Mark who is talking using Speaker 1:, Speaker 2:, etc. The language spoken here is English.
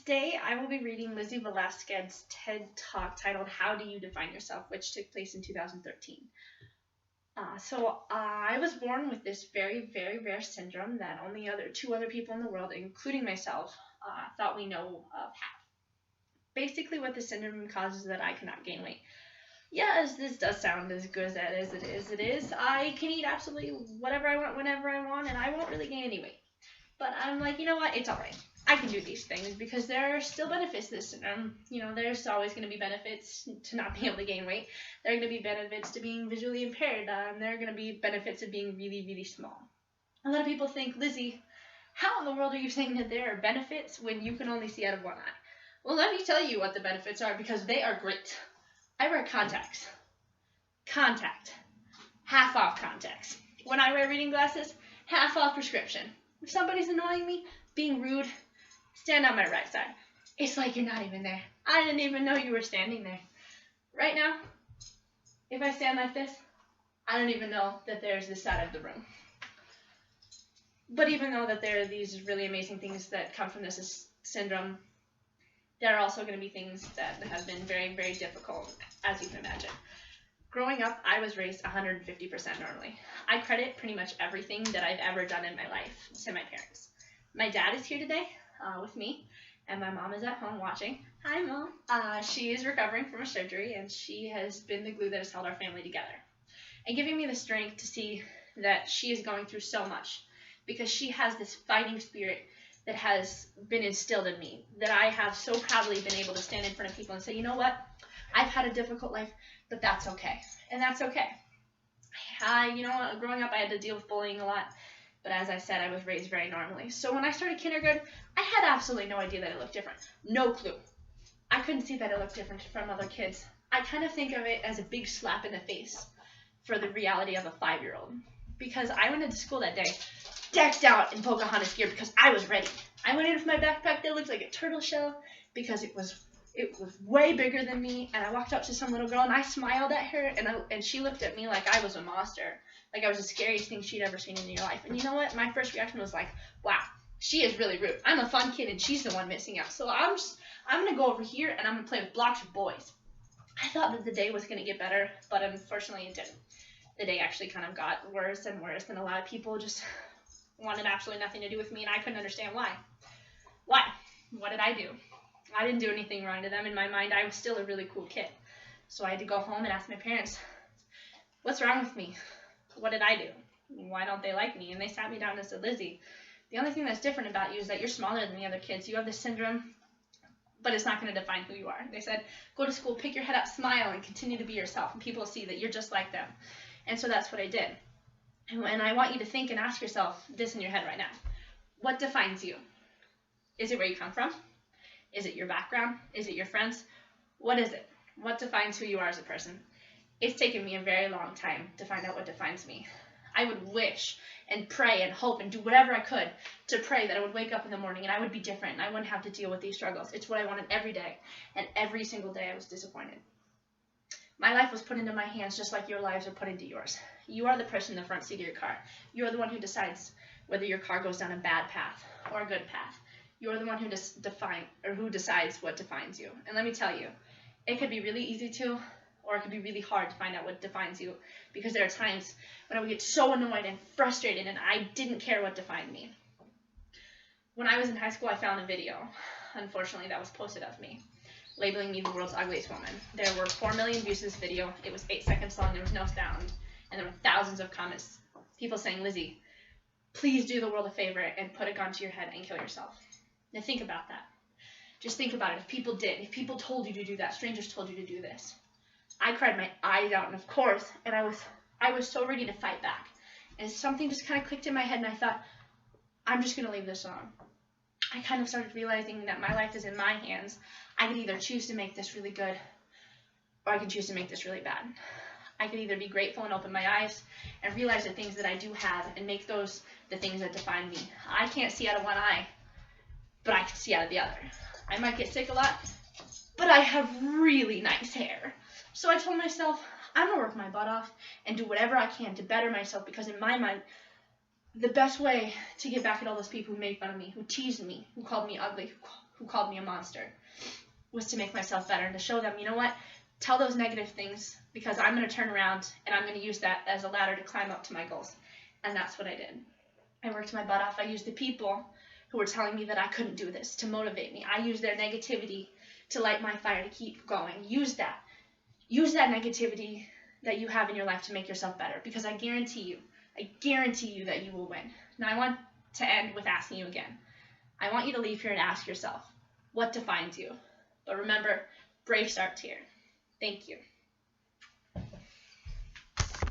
Speaker 1: Today, I will be reading Lizzie Velasquez's TED Talk titled How Do You Define Yourself, which took place in 2013. I was born with this very, very rare syndrome that only two other people in the world, including myself, thought we know of have. Basically, what the syndrome causes is that I cannot gain weight. Yes, this does sound as good as it is. I can eat absolutely whatever I want, whenever I want, and I won't really gain any weight. But I'm like, you know what? It's all right. I can do these things because there are still benefits to this syndrome. There's always going to be benefits to not being able to gain weight. There are going to be benefits to being visually impaired. And there are going to be benefits of being really, really small. A lot of people think, Lizzie, how in the world are you saying that there are benefits when you can only see out of one eye? Well, let me tell you what the benefits are because they are great. I wear contacts. Half off contacts. When I wear reading glasses, half off prescription. If somebody's annoying me, being rude, stand on my right side. It's like you're not even there. I didn't even know you were standing there. Right now, if I stand like this, I don't even know that there's this side of the room. But even though that there are these really amazing things that come from this syndrome, there are also going to be things that have been very, very difficult, as you can imagine. Growing up, I was raised 150% normally. I credit pretty much everything that I've ever done in my life to my parents. My dad is here today with me, and my mom is at home watching. Hi, Mom. She is recovering from a surgery, and she has been the glue that has held our family together and giving me the strength to see that she is going through so much because she has this fighting spirit that has been instilled in me, that I have so proudly been able to stand in front of people and say, you know what? I've had a difficult life, but that's okay. And that's okay. Growing up, I had to deal with bullying a lot. But as I said, I was raised very normally. So when I started kindergarten, I had absolutely no idea that it looked different. No clue. I couldn't see that it looked different from other kids. I kind of think of it as a big slap in the face for the reality of a 5-year-old. Because I went into school that day decked out in Pocahontas gear because I was ready. I went in with my backpack that looked like a turtle shell because it was way bigger than me, and I walked up to some little girl and I smiled at her, and she looked at me like I was a monster, like I was the scariest thing she'd ever seen in your life. And you know what? My first reaction was like, wow, she is really rude. I'm a fun kid and she's the one missing out. So I'm gonna go over here and I'm gonna play with blocks of boys. I thought that the day was gonna get better, but unfortunately it didn't. The day actually kind of got worse and worse, and a lot of people just wanted absolutely nothing to do with me, and I couldn't understand why. Why? What did I do? I didn't do anything wrong to them. In my mind, I was still a really cool kid. So I had to go home and ask my parents, what's wrong with me? What did I do? Why don't they like me? And they sat me down and said, Lizzie, the only thing that's different about you is that you're smaller than the other kids. You have this syndrome, but it's not going to define who you are. They said, go to school, pick your head up, smile, and continue to be yourself, and people will see that you're just like them. And so that's what I did. And I want you to think and ask yourself this in your head right now. What defines you? Is it where you come from? Is it your background? Is it your friends? What is it? What defines who you are as a person? It's taken me a very long time to find out what defines me. I would wish and pray and hope and do whatever I could to pray that I would wake up in the morning and I would be different and I wouldn't have to deal with these struggles. It's what I wanted every day, and every single day I was disappointed. My life was put into my hands just like your lives are put into yours. You are the person in the front seat of your car. You are the one who decides whether your car goes down a bad path or a good path. You're the one who who decides what defines you. And let me tell you, it could be really easy to, or it could be really hard to find out what defines you, because there are times when I would get so annoyed and frustrated and I didn't care what defined me. When I was in high school, I found a video, unfortunately, that was posted of me, labeling me the world's ugliest woman. There were 4 million views to this video. It was 8 seconds long. There was no sound. And there were thousands of comments. People saying, Lizzie, please do the world a favor and put a gun to your head and kill yourself. Now think about that. Just think about it. If people told you to do that, strangers told you to do this. I cried my eyes out, and of course, and I was so ready to fight back. And something just kind of clicked in my head, and I thought, I'm just going to leave this alone. I kind of started realizing that my life is in my hands. I could either choose to make this really good, or I could choose to make this really bad. I could either be grateful and open my eyes and realize the things that I do have and make those the things that define me. I can't see out of one eye, but I can see out of the other. I might get sick a lot, but I have really nice hair. So I told myself, I'm going to work my butt off and do whatever I can to better myself, because in my mind, the best way to get back at all those people who made fun of me, who teased me, who called me ugly, who called me a monster, was to make myself better and to show them, you know what, tell those negative things, because I'm going to turn around and I'm going to use that as a ladder to climb up to my goals. And that's what I did. I worked my butt off. I used the people who were telling me that I couldn't do this to motivate me. I used their negativity to light my fire to keep going. Use that. Use that negativity that you have in your life to make yourself better, because I guarantee you that you will win. Now I want to end with asking you again. I want you to leave here and ask yourself what defines you. But remember, brave starts here. Thank you.